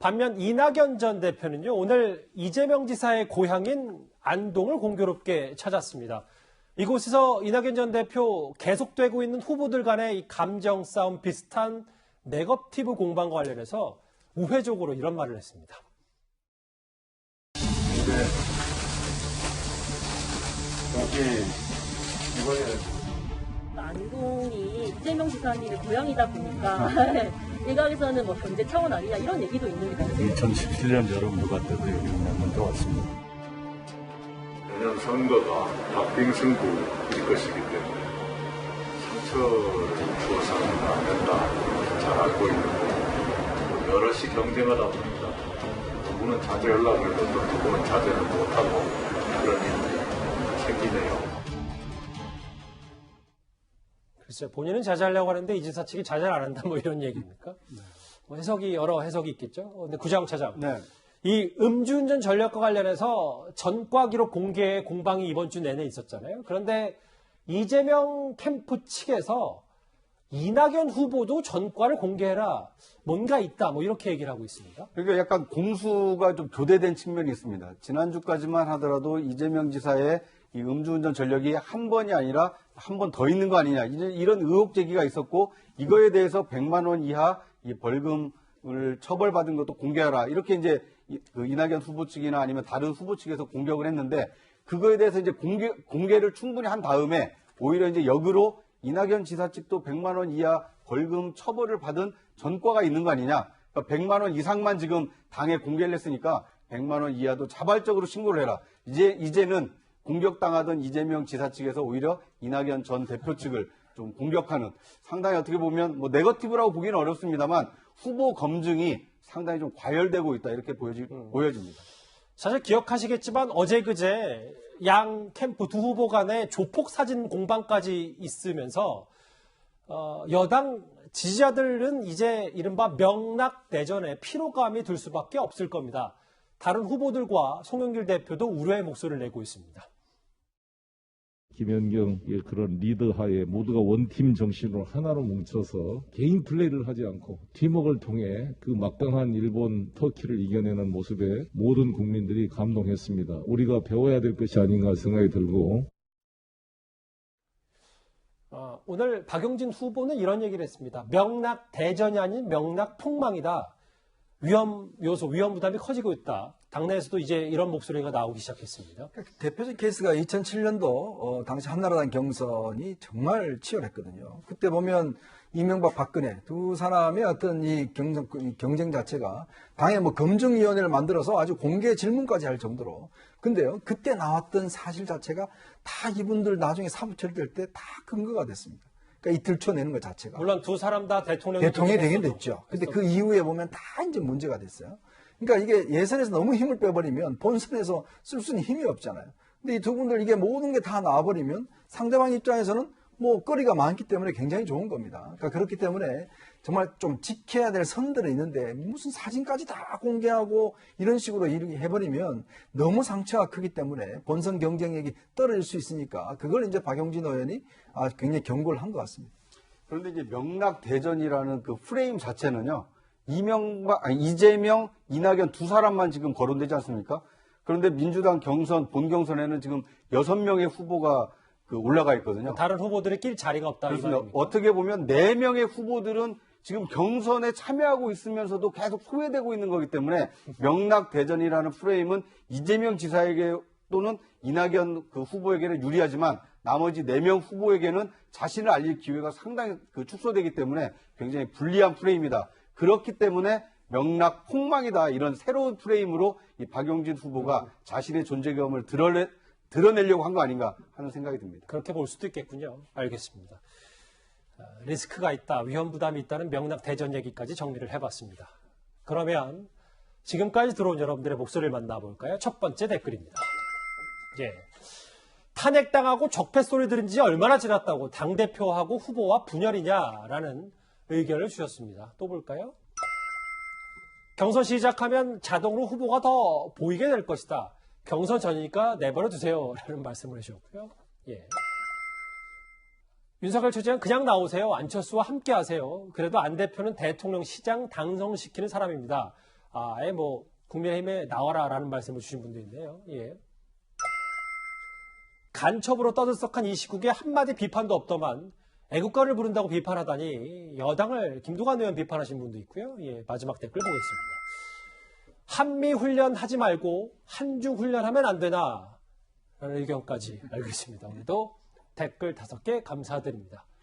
반면 이낙연 전 대표는요, 오늘 이재명 지사의 고향인 안동을 공교롭게 찾았습니다. 이곳에서 이낙연 전 대표 계속되고 있는 후보들 간의 이 감정 싸움 비슷한 네거티브 공방과 관련해서 우회적으로 이런 말을 했습니다. 안동이 이재명 지사님의 고향이다 보니까 일각에서는 뭐 경제 차원 아니냐 이런 얘기도 있는데 2017년 여름도 같아도 여기 한번 더 왔습니다. 내년 선거가 박빙승부일 것이기 때문에 상처를 주어서는 안 된다. 잘 알고 있고 여럿이 경쟁하다 보니까 누구는 자제하려고 해도 또 누구는 자제를 못하고 그런 일이 생기네요. 글쎄요, 본인은 자제하려고 하는데 이 지사 측이 자제를 안 한다 뭐 이런 얘기입니까? 뭐 여러 해석이 있겠죠. 근데 구자욱 차장. 네. 이 음주운전 전력과 관련해서 전과 기록 공개 공방이 이번 주 내내 있었잖아요. 그런데 이재명 캠프 측에서 이낙연 후보도 전과를 공개해라. 뭔가 있다. 뭐 이렇게 얘기를 하고 있습니다. 그러니까 약간 공수가 좀 교대된 측면이 있습니다. 지난주까지만 하더라도 이재명 지사의 이 음주운전 전력이 한 번이 아니라 한 번 더 있는 거 아니냐. 이런 의혹 제기가 있었고 이거에 대해서 100만 원 이하 이 벌금을 처벌받은 것도 공개하라. 이렇게 이제 그 이낙연 후보 측이나 아니면 다른 후보 측에서 공격을 했는데 그거에 대해서 이제 공개를 충분히 한 다음에 오히려 이제 역으로 이낙연 지사 측도 100만 원 이하 벌금 처벌을 받은 전과가 있는 거 아니냐. 그러니까 100만 원 이상만 지금 당에 공개를 했으니까 100만 원 이하도 자발적으로 신고를 해라. 이제는 공격당하던 이재명 지사 측에서 오히려 이낙연 전 대표 측을 좀 공격하는 상당히 어떻게 보면 뭐 네거티브라고 보기는 어렵습니다만 후보 검증이 상당히 좀 과열되고 있다 이렇게 보여집니다. 사실 기억하시겠지만 어제 그제 양 캠프 두 후보 간의 조폭 사진 공방까지 있으면서 여당 지지자들은 이제 이른바 명락대전에 피로감이 들 수밖에 없을 겁니다. 다른 후보들과 송영길 대표도 우려의 목소리를 내고 있습니다. 김연경의 그런 리더하에 모두가 원팀 정신으로 하나로 뭉쳐서 개인 플레이를 하지 않고 팀워크를 통해 그 막강한 일본, 터키를 이겨내는 모습에 모든 국민들이 감동했습니다. 우리가 배워야 될 것이 아닌가 생각이 들고 오늘 박용진 후보는 이런 얘기를 했습니다. 명락대전이 아닌 명락폭망이다. 위험 부담이 커지고 있다. 당내에서도 이제 이런 목소리가 나오기 시작했습니다. 대표적 케이스가 2007년도 당시 한나라당 경선이 정말 치열했거든요. 그때 보면 이명박, 박근혜 두 사람의 어떤 이 경쟁 자체가 당에 뭐 검증위원회를 만들어서 아주 공개 질문까지 할 정도로. 근데요, 그때 나왔던 사실 자체가 다 이분들 나중에 사부 처리될 때 다 근거가 됐습니다. 그러니까 이 들춰내는 것 자체가. 물론 두 사람 다 대통령이 되긴 됐죠. 근데 그 이후에 보면 다 이제 문제가 됐어요. 그러니까 이게 예선에서 너무 힘을 빼버리면 본선에서 쓸 수는 힘이 없잖아요. 근데 이 두 분들 이게 모든 게 다 나와버리면 상대방 입장에서는 뭐 거리가 많기 때문에 굉장히 좋은 겁니다. 그러니까 그렇기 때문에 정말 좀 지켜야 될 선들은 있는데 무슨 사진까지 다 공개하고 이런 식으로 이렇게 해버리면 너무 상처가 크기 때문에 본선 경쟁력이 떨어질 수 있으니까 그걸 이제 박용진 의원이 굉장히 경고를 한 것 같습니다. 그런데 이제 명락대전이라는 그 프레임 자체는요. 이재명, 이낙연 두 사람만 지금 거론되지 않습니까? 그런데 민주당 본 경선에는 지금 6명의 후보가 올라가 있거든요. 다른 후보들이 낄 자리가 없다. 그렇습니다. 어떻게 보면 4명의 후보들은 지금 경선에 참여하고 있으면서도 계속 소외되고 있는 거기 때문에 명락대전이라는 프레임은 이재명 지사에게 또는 이낙연 후보에게는 유리하지만 나머지 4명 후보에게는 자신을 알릴 기회가 상당히 축소되기 때문에 굉장히 불리한 프레임이다. 그렇기 때문에 명락 폭망이다. 이런 새로운 프레임으로 이 박용진 후보가 자신의 존재감을 드러내려고 한 거 아닌가 하는 생각이 듭니다. 그렇게 볼 수도 있겠군요. 알겠습니다. 리스크가 있다, 위험 부담이 있다는 명락대전 얘기까지 정리를 해봤습니다. 그러면 지금까지 들어온 여러분들의 목소리를 만나볼까요? 첫 번째 댓글입니다. 탄핵당하고 적폐 소리 들은 지 얼마나 지났다고 당대표하고 후보와 분열이냐라는 의견을 주셨습니다. 또 볼까요? 경선 시작하면 자동으로 후보가 더 보이게 될 것이다. 경선 전이니까 내버려 두세요. 라는 말씀을 해주셨고요. 윤석열 총장 그냥 나오세요. 안철수와 함께 하세요. 그래도 안 대표는 대통령 시장 당선시키는 사람입니다. 아예 뭐 국민의힘에 나와라라는 말씀을 주신 분도 있네요. 예. 간첩으로 떠들썩한 이 시국에 한마디 비판도 없더만 애국가를 부른다고 비판하다니 여당을 김두관 의원 비판하신 분도 있고요. 예, 마지막 댓글 보겠습니다. 한미 훈련 하지 말고 한중 훈련하면 안 되나? 라는 의견까지 알겠습니다. 오늘도 댓글 5개 감사드립니다.